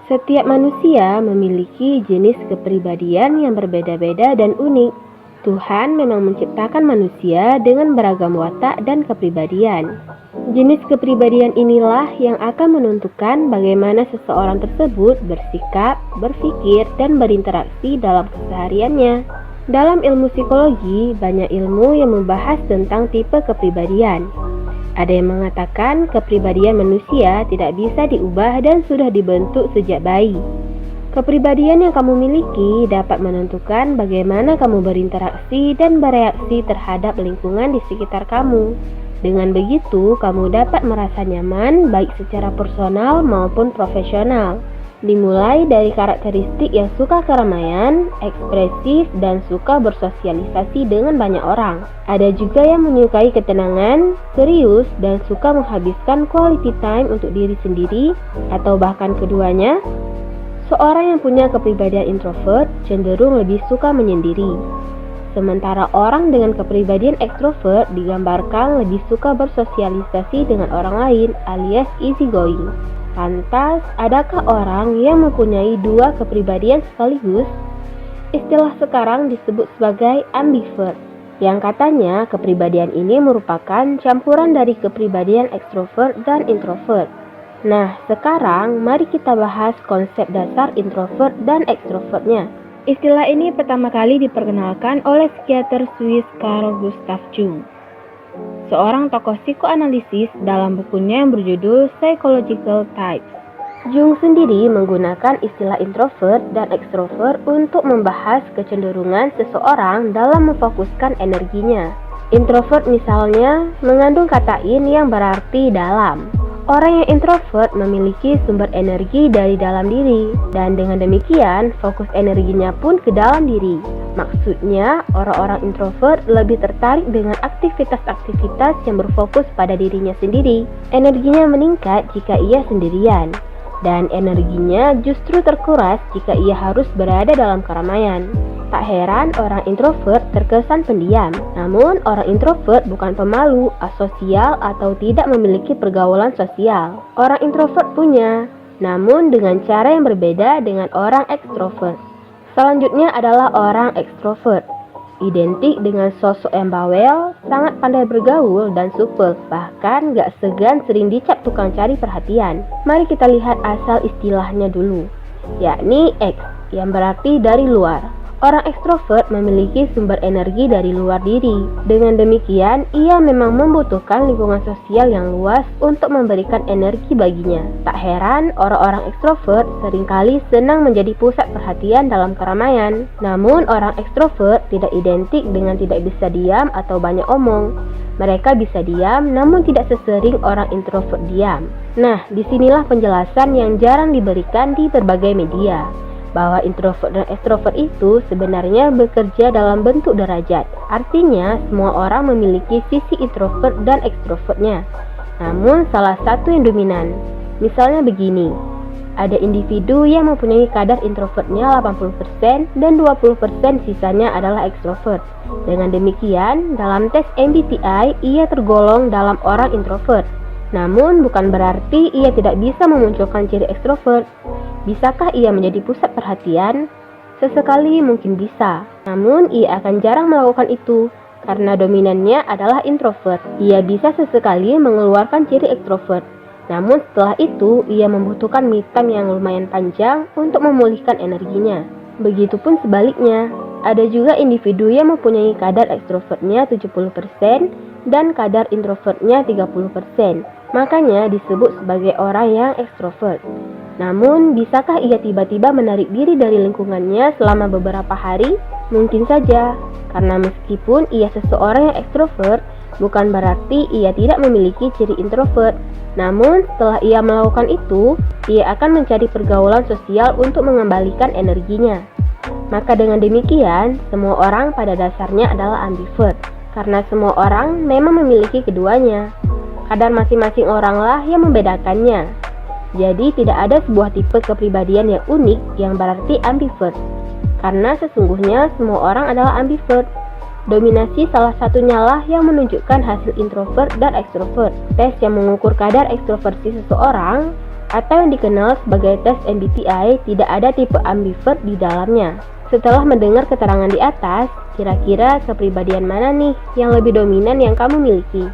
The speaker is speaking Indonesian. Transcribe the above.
Setiap manusia memiliki jenis kepribadian yang berbeda-beda dan unik. Tuhan memang menciptakan manusia dengan beragam watak dan kepribadian. Jenis kepribadian inilah yang akan menentukan bagaimana seseorang tersebut bersikap, berpikir, dan berinteraksi dalam kesehariannya. Dalam ilmu psikologi, banyak ilmu yang membahas tentang tipe kepribadian. Ada yang mengatakan kepribadian manusia tidak bisa diubah dan sudah dibentuk sejak bayi. Kepribadian yang kamu miliki dapat menentukan bagaimana kamu berinteraksi dan bereaksi terhadap lingkungan di sekitar kamu. Dengan begitu, kamu dapat merasa nyaman baik secara personal maupun profesional. Dimulai dari karakteristik yang suka keramaian, ekspresif, dan suka bersosialisasi dengan banyak orang. Ada juga yang menyukai ketenangan, serius, dan suka menghabiskan quality time untuk diri sendiri, atau bahkan keduanya. Seorang yang punya kepribadian introvert cenderung lebih suka menyendiri. Sementara orang dengan kepribadian ekstrovert digambarkan lebih suka bersosialisasi dengan orang lain alias easygoing. Lantas, adakah orang yang mempunyai dua kepribadian sekaligus? Istilah sekarang disebut sebagai ambivert, yang katanya kepribadian ini merupakan campuran dari kepribadian ekstrovert dan introvert. Nah, sekarang mari kita bahas konsep dasar introvert dan ekstrovertnya. Istilah ini pertama kali diperkenalkan oleh psikiater Swiss Carl Gustav Jung, seorang tokoh psikoanalisis dalam bukunya yang berjudul Psychological Types. Jung sendiri menggunakan istilah introvert dan ekstrovert untuk membahas kecenderungan seseorang dalam memfokuskan energinya. Introvert misalnya mengandung kata in yang berarti dalam. Orang yang introvert memiliki sumber energi dari dalam diri, dan dengan demikian fokus energinya pun ke dalam diri. Maksudnya, orang-orang introvert lebih tertarik dengan aktivitas-aktivitas yang berfokus pada dirinya sendiri. Energinya meningkat jika ia sendirian, dan energinya justru terkuras jika ia harus berada dalam keramaian. Tak heran orang introvert terkesan pendiam. Namun, orang introvert bukan pemalu, asosial, atau tidak memiliki pergaulan sosial. Orang introvert punya, namun dengan cara yang berbeda dengan orang ekstrovert. Selanjutnya adalah orang ekstrovert. Identik dengan sosok yang bawel, sangat pandai bergaul dan supel, bahkan gak segan sering dicap tukang cari perhatian. Mari kita lihat asal istilahnya dulu, yakni X, yang berarti dari luar. Orang ekstrovert memiliki sumber energi dari luar diri. Dengan demikian, ia memang membutuhkan lingkungan sosial yang luas untuk memberikan energi baginya. Tak heran, orang-orang ekstrovert seringkali senang menjadi pusat perhatian dalam keramaian. Namun, orang ekstrovert tidak identik dengan tidak bisa diam atau banyak omong. Mereka bisa diam, namun tidak sesering orang introvert diam. Nah, disinilah penjelasan yang jarang diberikan di berbagai media, bahwa introvert dan ekstrovert itu sebenarnya bekerja dalam bentuk derajat. Artinya, semua orang memiliki sisi introvert dan ekstrovertnya, namun salah satu yang dominan. Misalnya begini, ada individu yang mempunyai kadar introvertnya 80% dan 20% sisanya adalah ekstrovert. Dengan demikian, dalam tes MBTI, ia tergolong dalam orang introvert. Namun, bukan berarti ia tidak bisa memunculkan ciri ekstrovert. Bisakah ia menjadi pusat perhatian? Sesekali mungkin bisa, namun ia akan jarang melakukan itu karena dominannya adalah introvert. Ia bisa sesekali mengeluarkan ciri ekstrovert, namun setelah itu ia membutuhkan me time yang lumayan panjang untuk memulihkan energinya. Begitupun sebaliknya, ada juga individu yang mempunyai kadar ekstrovertnya 70% dan kadar introvertnya 30%. Makanya disebut sebagai orang yang ekstrovert. Namun, bisakah ia tiba-tiba menarik diri dari lingkungannya selama beberapa hari? Mungkin saja, karena meskipun ia seseorang yang ekstrovert, bukan berarti ia tidak memiliki ciri introvert. Namun, setelah ia melakukan itu, ia akan mencari pergaulan sosial untuk mengembalikan energinya. Maka dengan demikian, semua orang pada dasarnya adalah ambivert, karena semua orang memang memiliki keduanya. Kadar masing-masing oranglah yang membedakannya. Jadi tidak ada sebuah tipe kepribadian yang unik yang berarti ambivert, karena sesungguhnya semua orang adalah ambivert. Dominasi salah satunya lah yang menunjukkan hasil introvert dan ekstrovert. Tes yang mengukur kadar ekstroversi seseorang atau yang dikenal sebagai tes MBTI, tidak ada tipe ambivert di dalamnya. Setelah mendengar keterangan di atas, kira-kira kepribadian mana nih yang lebih dominan yang kamu miliki?